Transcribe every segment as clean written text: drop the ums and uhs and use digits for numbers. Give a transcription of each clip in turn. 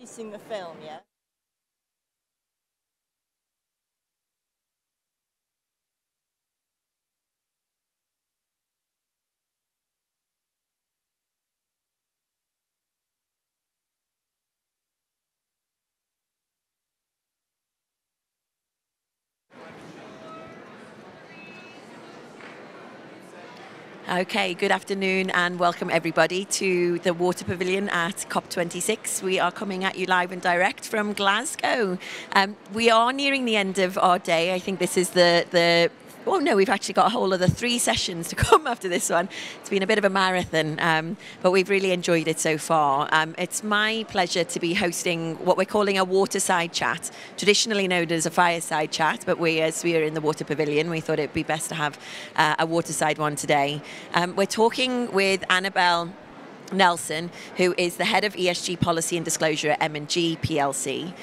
Producing the film, yeah? Okay, good afternoon and welcome everybody to the Water Pavilion at COP26. We are coming at you live and direct from Glasgow. We are nearing the end of our day. I think this is oh no, we've actually got a whole other 3 sessions to come after this one. It's been a bit of a marathon, but we've really enjoyed it so far. It's my pleasure to be hosting what we're calling a waterside chat, traditionally known as a fireside chat, but as we are in the Water Pavilion, we thought it'd be best to have a waterside one today. We're talking with Annabelle Nelson, who is the head of ESG policy and disclosure at M&G PLC,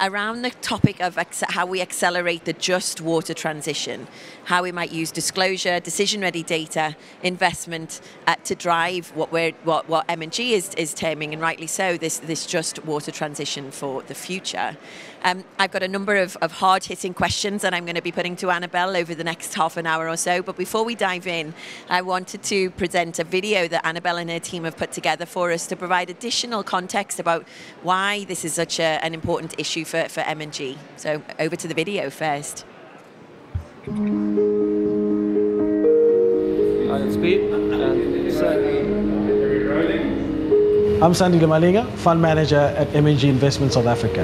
around the topic of how we accelerate the just water transition, how we might use disclosure, decision-ready data, investment to drive what M&G is terming, and rightly so, this just water transition for the future. I've got a number of hard-hitting questions that I'm going to be putting to Annabelle over the next half an hour or so. But before we dive in, I wanted to present a video that Annabelle and her team have put together for us to provide additional context about why this is such an important issue for M&G. So over to the video first. I'm Sandy Lemalinga, Fund Manager at M&G Investment South Africa.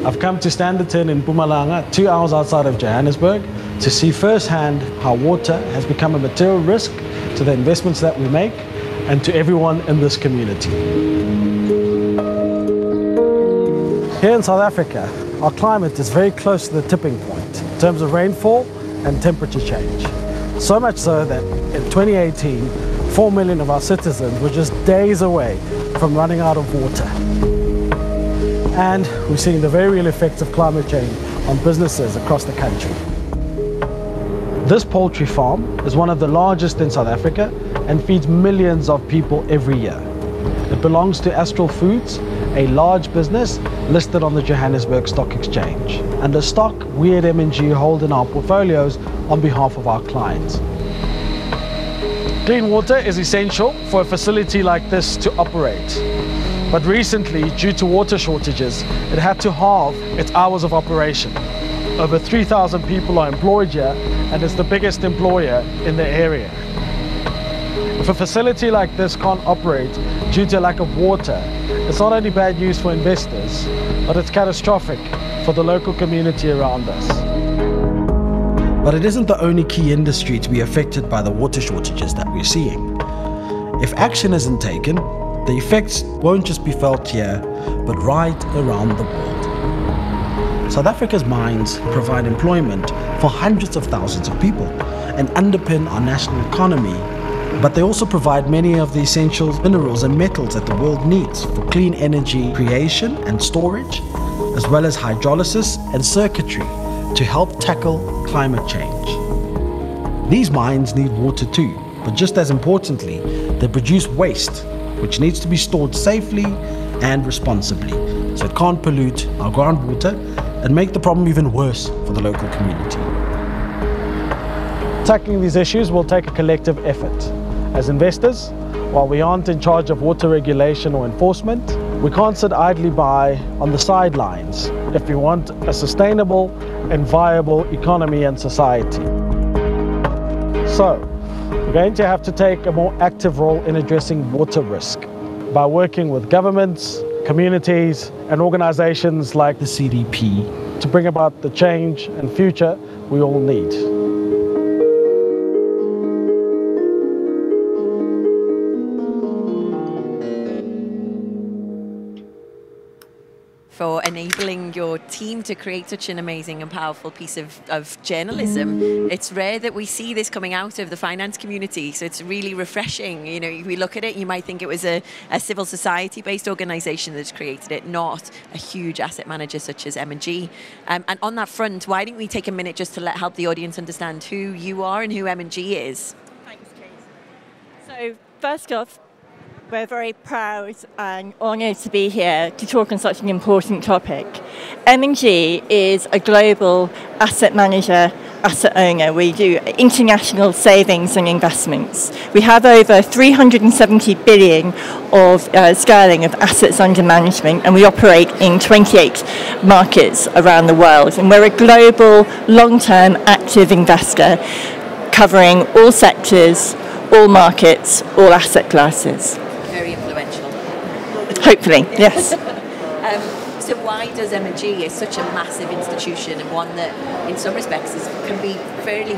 I've come to Standerton in Mpumalanga, 2 hours outside of Johannesburg, to see firsthand how water has become a material risk to the investments that we make and to everyone in this community. Here in South Africa, our climate is very close to the tipping point in terms of rainfall and temperature change. So much so that in 2018, 4 million of our citizens were just days away from running out of water. And we're seeing the very real effects of climate change on businesses across the country. This poultry farm is one of the largest in South Africa and feeds millions of people every year. It belongs to Astral Foods, a large business listed on the Johannesburg Stock Exchange, and the stock we at M&G hold in our portfolios on behalf of our clients. Clean water is essential for a facility like this to operate. But recently, due to water shortages, it had to halve its hours of operation. Over 3,000 people are employed here, and it's the biggest employer in the area. If a facility like this can't operate due to a lack of water, it's not only bad news for investors, but it's catastrophic for the local community around us. But it isn't the only key industry to be affected by the water shortages that we're seeing. If action isn't taken, the effects won't just be felt here, but right around the world. South Africa's mines provide employment for hundreds of thousands of people and underpin our national economy, but they also provide many of the essential minerals and metals that the world needs for clean energy creation and storage, as well as hydrolysis and circuitry to help tackle climate change. These mines need water too, but just as importantly, they produce waste, which needs to be stored safely and responsibly, so it can't pollute our groundwater and make the problem even worse for the local community. Tackling these issues will take a collective effort. As investors, while we aren't in charge of water regulation or enforcement, we can't sit idly by on the sidelines if we want a sustainable and viable economy and society. So, we're going to have to take a more active role in addressing water risk by working with governments, communities, and organizations like the CDP to bring about the change and future we all need. For enabling your team to create such an amazing and powerful piece of journalism. It's rare that we see this coming out of the finance community, so it's really refreshing. You know, if we look at it, you might think it was a civil society-based organization that's created it, not a huge asset manager such as M&G. And on that front, why don't we take a minute just to help the audience understand who you are and who M&G is? Thanks, Kate. So, first off, We're very proud and honoured to be here to talk on such an important topic. M&G is a global asset manager, asset owner. We do international savings and investments. We have over 370 billion of sterling of assets under management, and we operate in 28 markets around the world. And we're a global, long-term, active investor covering all sectors, all markets, all asset classes. Very influential. Hopefully, yes. So why does M&G, is such a massive institution and one that in some respects can be fairly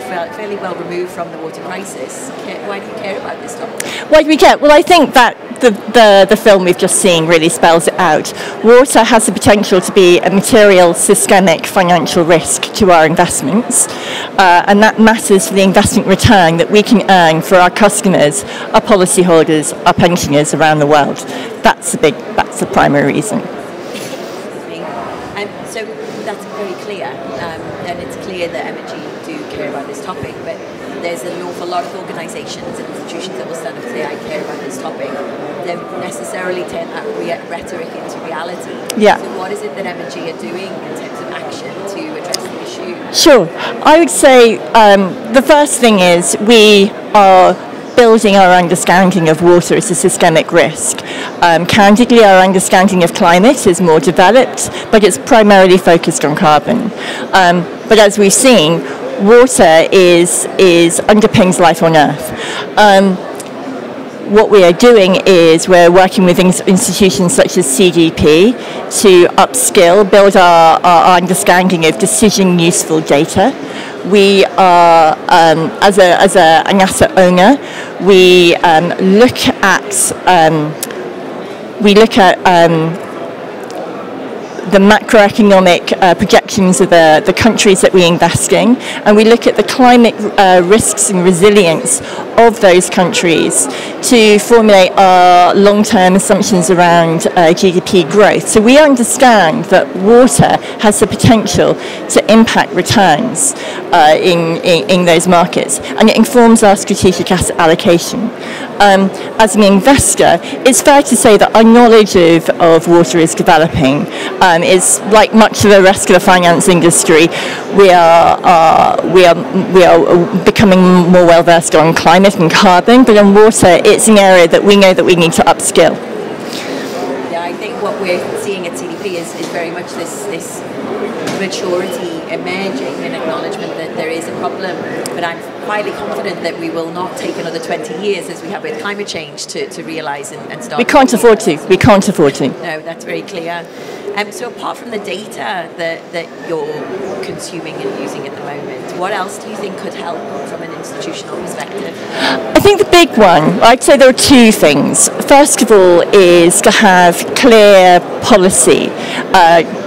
well removed from the water crisis, why do you care about this topic? Why do we care? Well, I think that the film we've just seen really spells it out. Water has the potential to be a material, systemic financial risk to our investments, and that matters for the investment return that we can earn for our customers, our policyholders, our pensioners around the world. That's the primary reason. So that's very clear, and it's clear that M&G do care about this topic, but there's an awful lot of organisations and institutions that will stand up and say, I care about this topic. They don't necessarily turn that rhetoric into reality. Yeah. So what is it that M&G are doing in terms of action to address the issue? Sure. I would say the first thing is we are building our understanding of water as a systemic risk. Candidly, our understanding of climate is more developed, but it's primarily focused on carbon. But as we've seen, water underpins life on Earth. What we are doing is we're working with institutions such as CDP to upskill, build our understanding of decision useful data. We are, as an asset owner, we look at the macroeconomic projections of the countries that we invest in, and we look at the climate risks and resilience of those countries to formulate our long-term assumptions around GDP growth. So we understand that water has the potential to impact returns in those markets, and it informs our strategic asset allocation. As an investor, it's fair to say that our knowledge of water is developing. Is like much of the rest of the finance industry, we are becoming more well versed on climate and carbon, but on water, it's an area that we know that we need to upskill. Yeah, I think what we're seeing at CDP is very much this maturity emerging, an acknowledgement that there is a problem, but I'm highly confident that we will not take another 20 years as we have with climate change to realise and start. We can't afford to. We can't afford to. No, that's very clear. So apart from the data that you're consuming and using at the moment, what else do you think could help from an institutional perspective? I think the big one, I'd say there are two things. First of all is to have clear policy.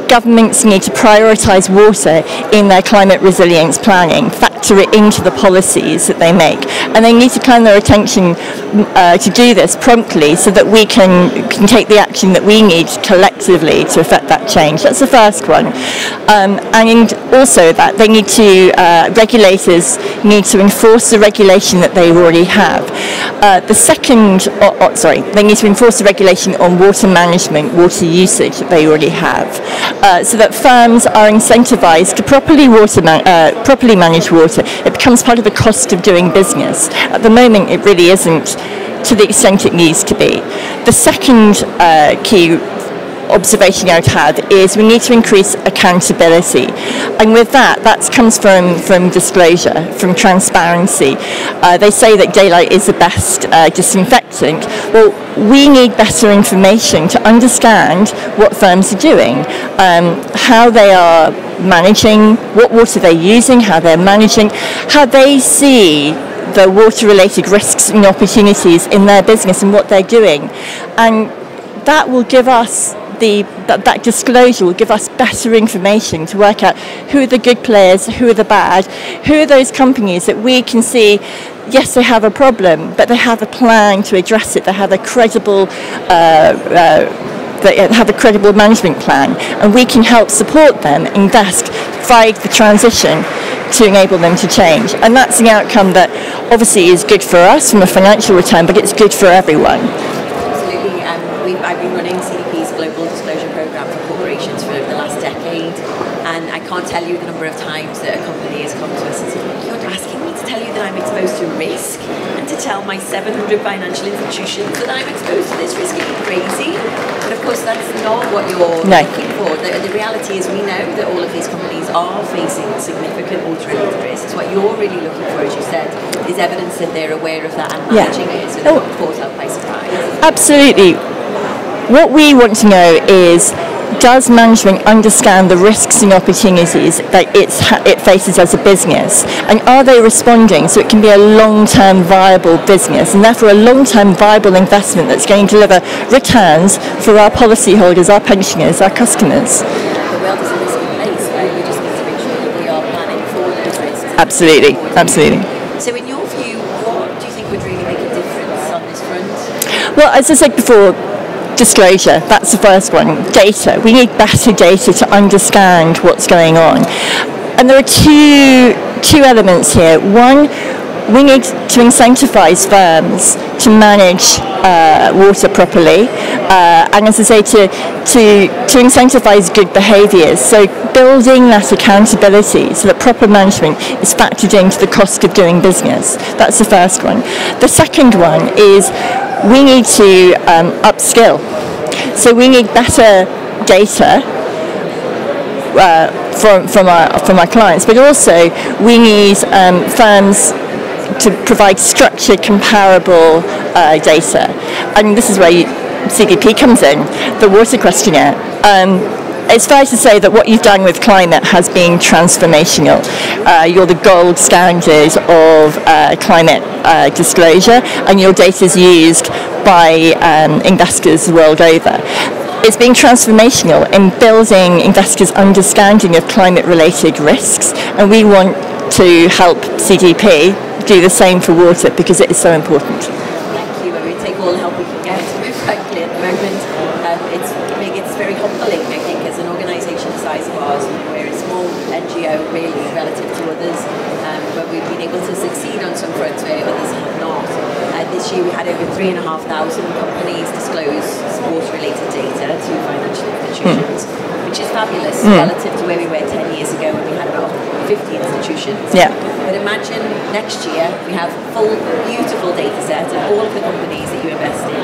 Governments need to prioritise water in their climate resilience planning, factor it into the policies that they make, and they need to turn their attention to do this promptly so that we can take the action that we need collectively to affect that change. That's the first one. And also that they need to, regulators need to enforce the regulation that they already have. The second, they need to enforce the regulation on water management, water usage that they already have. So that firms are incentivized to properly manage water. It becomes part of the cost of doing business. At the moment, it really isn't to the extent it needs to be. The second key observation I would have is we need to increase accountability, and with that comes from disclosure, from transparency. They say that daylight is the best disinfectant. Well, we need better information to understand what firms are doing, how they are managing, what water they're using, how they're managing, how they see the water-related risks and opportunities in their business and what they're doing, and that will give us that disclosure will give us better information to work out who are the good players, who are the bad, who are those companies that we can see, yes, they have a problem, but they have a plan to address it. They have a credible management plan, and we can help support them, invest, provide the transition to enable them to change. And that's an outcome that obviously is good for us from a financial return, but it's good for everyone. I've been running CDP's global disclosure program for corporations for the last decade, and I can't tell you the number of times that a company has come to us and said, "You're asking me to tell you that I'm exposed to risk, and to tell my 700 financial institutions that I'm exposed to this risk? Are you crazy?" But of course, that's not what you're looking for. The reality is, we know that all of these companies are facing significant water-related risks. What you're really looking for, as you said, is evidence that they're aware of that and managing it, so they're not caught out by surprise. Absolutely. What we want to know is, does management understand the risks and opportunities that it faces as a business, and are they responding so it can be a long-term viable business, and therefore a long-term viable investment that's going to deliver returns for our policyholders, our pensioners, our customers? The world is a risky place, right? We just need to make sure that we are planning for those risks. Absolutely, absolutely. So in your view, what do you think would really make a difference on this front? Well, as I said before, disclosure, that's the first one. Data. We need better data to understand what's going on. And there are two elements here. One, we need to incentivize firms to manage water properly, and as I say, to incentivize good behaviours. So building that accountability so that proper management is factored into the cost of doing business. That's the first one. The second one is we need to upskill. So we need better data from our clients, but also we need firms to provide structured, comparable data. And this is where CDP comes in, the water questionnaire. It's fair to say that what you've done with climate has been transformational. You're the gold standard of climate disclosure, and your data is used by investors world over. It's been transformational in building investors' understanding of climate-related risks, and we want to help CDP do the same for water because it is so important. Thank you. We take all the help we can get, frankly, at the moment. It's very humbling, I think, as an organisation the size of ours. We're a small NGO, really, relative to others, but we've been able to succeed on some fronts where others have not. This year we had over 3,500 companies disclose water-related data to financial institutions, which is fabulous relative to where we were 10 years ago when we had about 50 institutions. Yeah. But imagine next year we have full, beautiful data set of all of the companies that you invest in.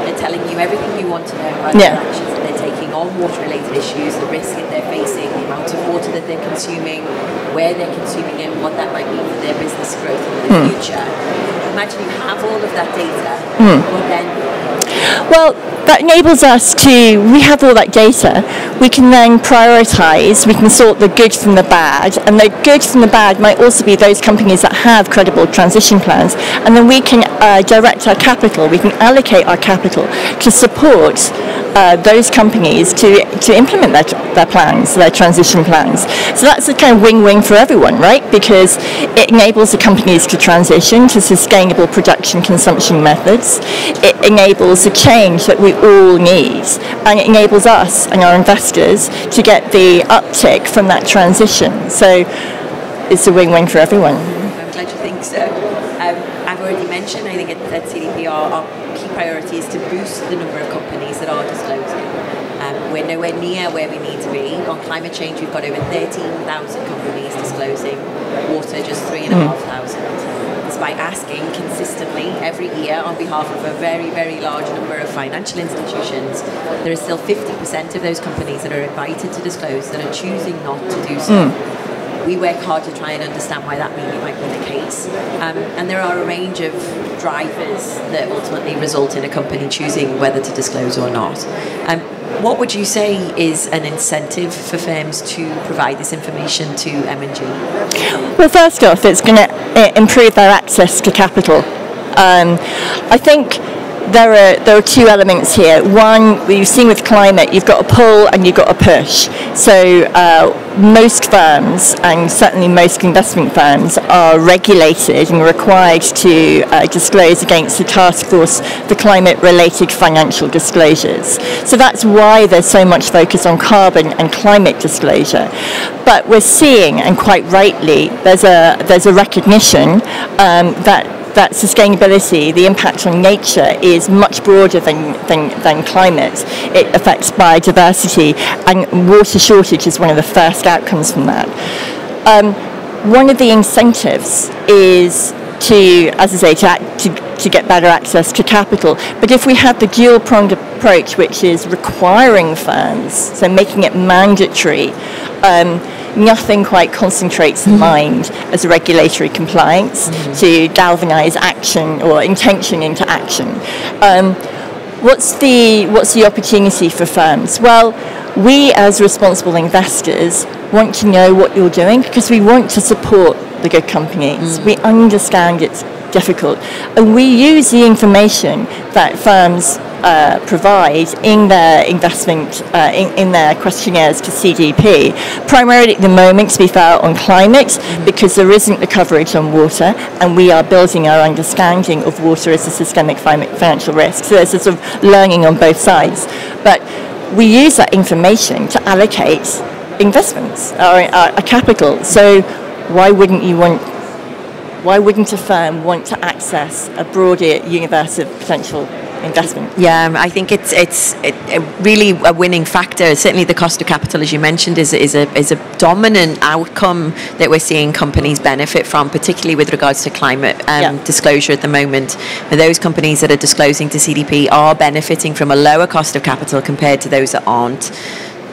They're telling you everything you want to know about the actions that they're taking on water-related issues, the risk that they're facing, the amount of water that they're consuming, where they're consuming it, what that might mean for their business growth in the future. Imagine you have all of that data, but then... Well, that enables us to, we have all that data, we can then prioritise, we can sort the good from the bad, and the good from the bad might also be those companies that have credible transition plans, and then we can direct our capital, we can allocate our capital to support those companies to implement their plans, their transition plans. So that's a kind of win-win for everyone, right? Because it enables the companies to transition to sustainable production consumption methods. It enables the change that we all need, and it enables us and our investors to get the uptick from that transition. So it's a win-win for everyone. I'm glad you think so. I've already mentioned, I think at CDP our key priority is to boost the number of companies that are disclosing. We're nowhere near where we need to be. On climate change, we've got over 13,000 companies disclosing. Water, just 3,500. Despite asking consistently every year on behalf of a very, very large number of financial institutions, there are still 50% of those companies that are invited to disclose that are choosing not to do so. We work hard to try and understand why that might be the case. And there are a range of drivers that ultimately result in a company choosing whether to disclose or not. What would you say is an incentive for firms to provide this information to M&G? Well, first off, it's going to improve their access to capital. I think there are two elements here. One, we've seen with climate, you've got a pull and you've got a push. So most firms, and certainly most investment firms, are regulated and required to disclose against the Task Force for Climate-Related Financial Disclosures. So that's why there's so much focus on carbon and climate disclosure. But we're seeing, and quite rightly, there's a recognition that that sustainability, the impact on nature, is much broader than climate. It affects biodiversity, and water shortage is one of the first outcomes from that. One of the incentives is to, as I say, to get better access to capital. But if we have the dual-pronged approach, which is requiring firms, so making it mandatory, nothing quite concentrates the mind as a regulatory compliance to galvanise action or intention into action. What's the opportunity for firms? Well, we as responsible investors want to know what you're doing because we want to support the good companies. We understand it's difficult, and we use the information that firms provide in their investment, in their questionnaires to CDP, primarily at the moment, to be fair, on climate, because there isn't the coverage on water, and we are building our understanding of water as a systemic financial risk. So there's a sort of learning on both sides. But we use that information to allocate investments, our capital. So why wouldn't a firm want to access a broader universe of potential investment? Yeah, I think it's really a winning factor. Certainly the cost of capital, as you mentioned, is a dominant outcome that we're seeing companies benefit from, particularly with regards to climate disclosure at the moment. And those companies that are disclosing to CDP are benefiting from a lower cost of capital compared to those that aren't.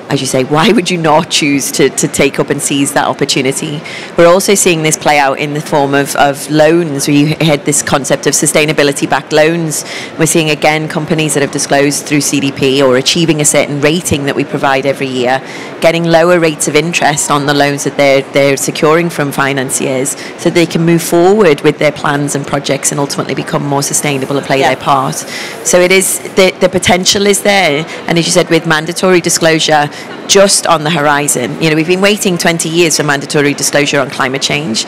As you say, why would you not choose to take up and seize that opportunity? We're also seeing this play out in the form of loans. We had this concept of sustainability-backed loans. We're seeing, again, companies that have disclosed through CDP or achieving a certain rating that we provide every year, getting lower rates of interest on the loans that they're securing from financiers so they can move forward with their plans and projects and ultimately become more sustainable and play their part. So it is, the potential is there. And as you said, with mandatory disclosure just on the horizon. You know, we've been waiting 20 years for mandatory disclosure on climate change.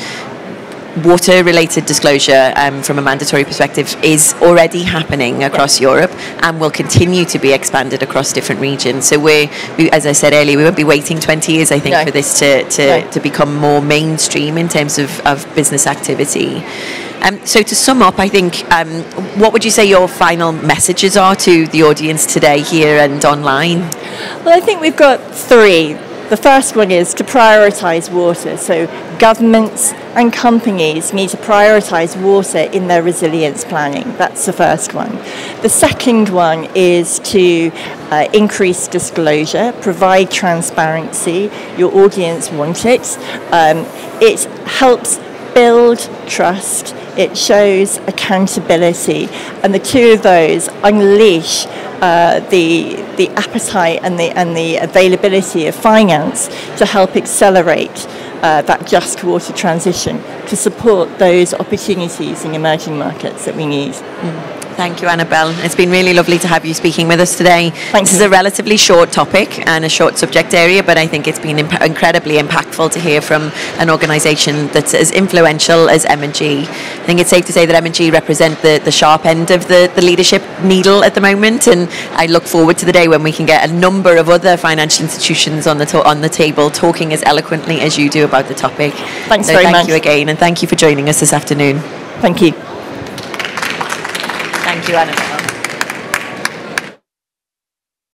Water-related disclosure from a mandatory perspective is already happening across Europe and will continue to be expanded across different regions. So we, as I said earlier, we won't be waiting 20 years, I think, for this to become more mainstream in terms of business activity. So to sum up, I think, what would you say your final messages are to the audience today here and online? Well, I think we've got three. The first one is to prioritise water. So governments and companies need to prioritise water in their resilience planning. That's the first one. The second one is to increase disclosure, provide transparency. Your audience want it. It helps build trust. It shows accountability, and the two of those unleash the appetite and the availability of finance to help accelerate that just water transition to support those opportunities in emerging markets that we need. Thank you, Annabelle. It's been really lovely to have you speaking with us today. Thank you. This is a relatively short topic and a short subject area, but I think it's been incredibly impactful to hear from an organisation that's as influential as M&G. I think it's safe to say that M&G represent the sharp end of the leadership needle at the moment, and I look forward to the day when we can get a number of other financial institutions on the table talking as eloquently as you do about the topic. Thanks very much. Thank you again, and thank you for joining us this afternoon. Thank you. Thank you, Annabelle.